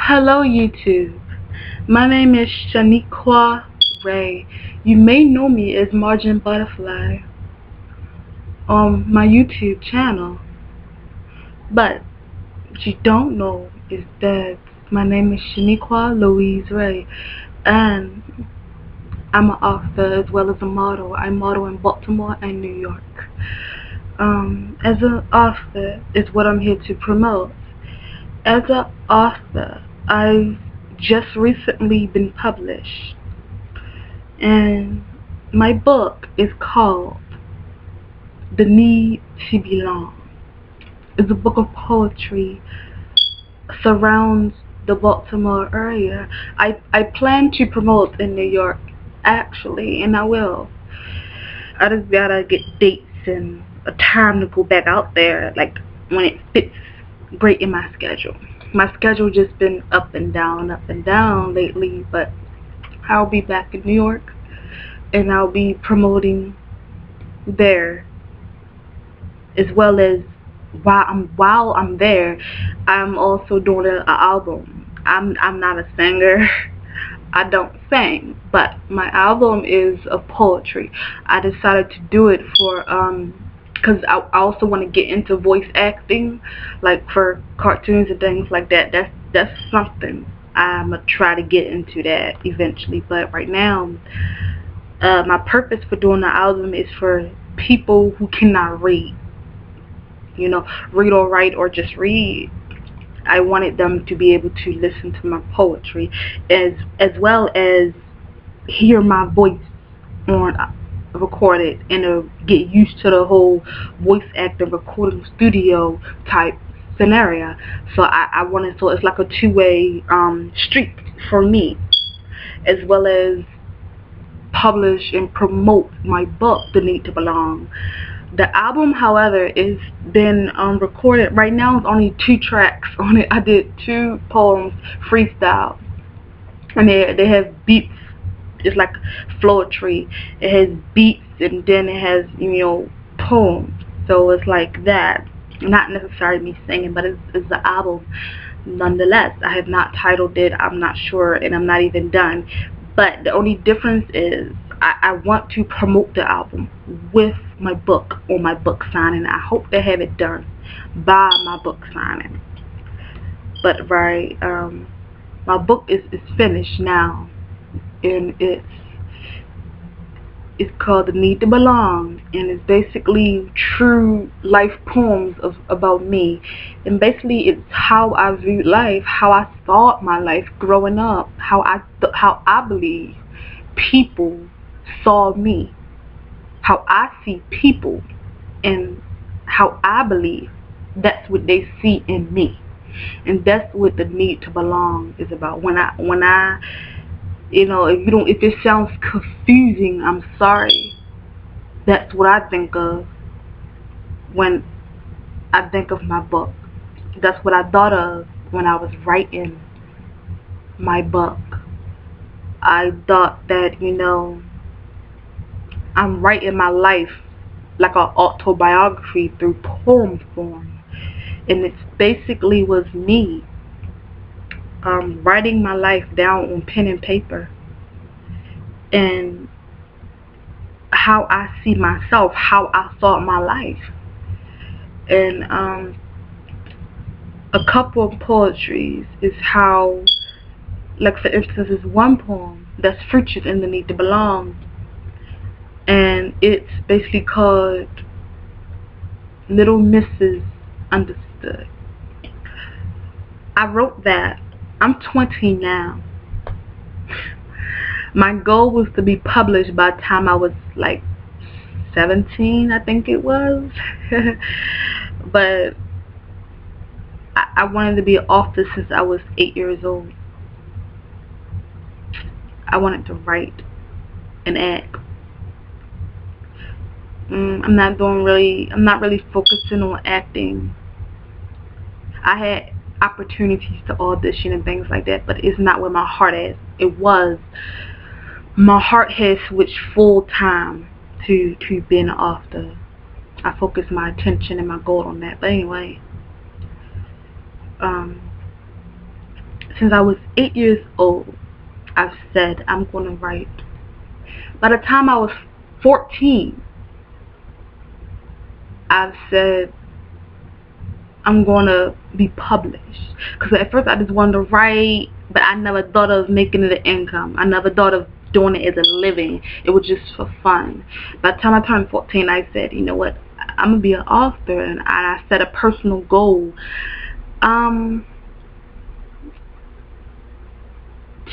Hello YouTube, my name is Shaniqua Ray. You may know me as Margin Butterfly on my YouTube channel, but what you don't know is that my name is Shaniqua Louise Ray, and I'm an author as well as a model. I model in Baltimore and New York. As an author is what I'm here to promote. As an author, I've just recently been published, and my book is called The Need to Belong. It's a book of poetry, surrounds the Baltimore area. I plan to promote in New York, actually, and I will. I just gotta get dates and a time to go back out there, like when it fits great in my schedule. My schedule just been up and down lately, but I'll be back in New York, and I'll be promoting there, as well as while I'm there, I'm also doing an album. I'm not a singer. I don't sing, but my album is of poetry. I decided to do it for because I also want to get into voice acting, like for cartoons and things like that. That's something I'm gonna try to get into that eventually. But right now, my purpose for doing the album is for people who cannot read, read or write or just read. I wanted them to be able to listen to my poetry, as well as hear my voice on recorded, and get used to the whole voice acting recording studio type scenario. So I wanted, so it's like a two-way street for me, as well as publish and promote my book, The Need to Belong. The album, however, is been recorded. Right now, it's only 2 tracks on it. I did 2 poems freestyle, and they have beats. It's like poetry. It has beats, and then it has poems. So it's like that. Not necessarily me singing, but it's the album. Nonetheless, I have not titled it. I'm not sure, and I'm not even done. But the only difference is I want to promote the album with my book on my book signing. I hope to have it done by my book signing. But right, my book is finished now, and it's called The Need to Belong, and it's basically true life poems about me, and basically it's how I viewed life, how I thought my life growing up, how I believe people saw me, how I see people, and how I believe that's what they see in me, and that's what The Need to Belong is about. When I if it sounds confusing, I'm sorry. That's what I think of when I think of my book. That's what I thought of when I was writing my book. I thought that, I'm writing my life like an autobiography through poem form. And it basically was me writing my life down on pen and paper, and how I see myself, how I thought my life. And a couple of poetries is how, like for instance, is one poem that's featured in The Need to Belong, and it's basically called Little Mrs. Understood. I wrote that. I'm 20 now. My goal was to be published by the time I was like 17, I think it was. But I wanted to be an author since I was 8 years old. I wanted to write and act. I'm not really focusing on acting. I had opportunities to audition and things like that, but it's not where my heart is. It was. My heart has switched full time to being an author. I focus my attention and my goal on that. But anyway, since I was 8 years old, I've said I'm going to write. By the time I was 14, I've said I'm going to be published. Because at first I just wanted to write, but I never thought of making it an income. I never thought of doing it as a living. It was just for fun. By the time I turned 14, I said, you know what, I'm going to be an author. And I set a personal goal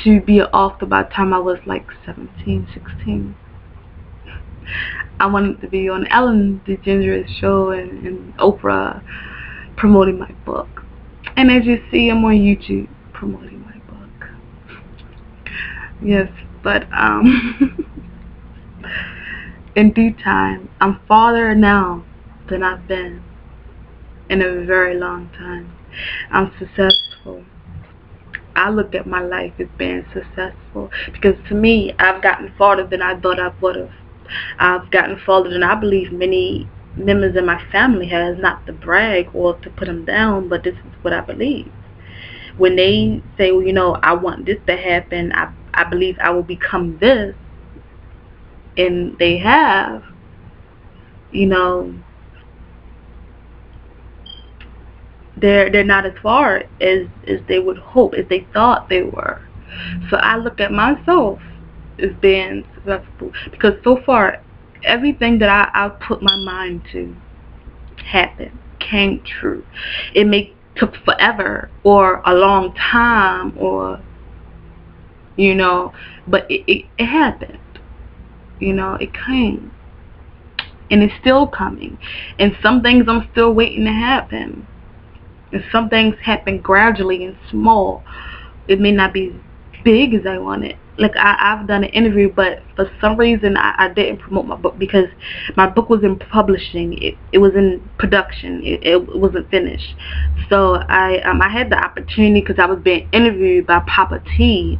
to be an author by the time I was like 17, 16. I wanted to be on Ellen DeGeneres show and Oprah promoting my book. And as you see, I'm on YouTube promoting my book. Yes, but in due time, I'm farther now than I've been in a very long time. I'm successful. I look at my life as being successful because to me, I've gotten farther than I thought I would have. I've gotten farther than I believe many members of my family has, not to brag or to put them down, but this is what I believe. When they say, well, you know, I want this to happen, I believe I will become this, and they have, you know, they're not as far as they would hope, as they thought they were. So I look at myself as being successful because so far everything that I put my mind to happened, came true. It may took forever or a long time, or you know, but it happened. You know, it came, and it's still coming. And some things I'm still waiting to happen. And some things happen gradually and small. It may not be big as I want it. Like I've done an interview, but for some reason I didn't promote my book because my book was in publishing. It was in production. It wasn't finished. So I had the opportunity because I was being interviewed by Papa T,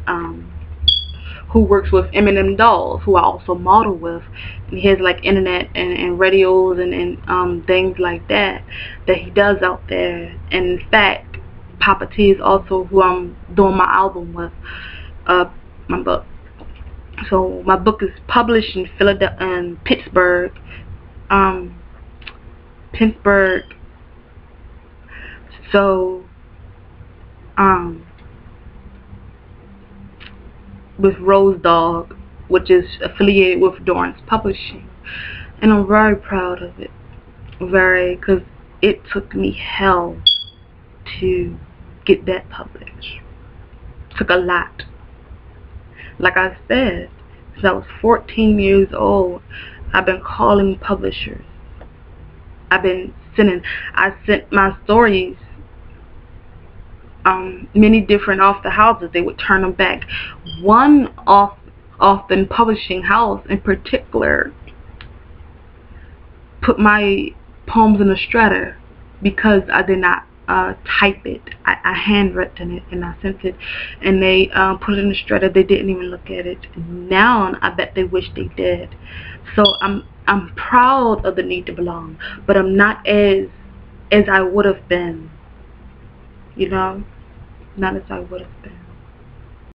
who works with Eminem Dolls, who I also model with. And he has like internet and radios and things like that he does out there. And in fact, Papa T is also who I'm doing my album with, my book. So my book is published in Philadelphia and Pittsburgh. So with Rose Dog, which is affiliated with Dorrance Publishing, and I'm very proud of it. Because it took me hell to get that published. It took a lot. Like I said, since I was 14 years old, I've been calling publishers. I sent my stories many different author houses. They would turn them back. One often publishing house in particular put my poems in a shredder because I did not type it. I handwritten it and I sent it, and they put it in the shredder. They didn't even look at it. Now I bet they wish they did. So I'm proud of the Need to Belong, but I'm not as I would have been. You know, not as I would have been.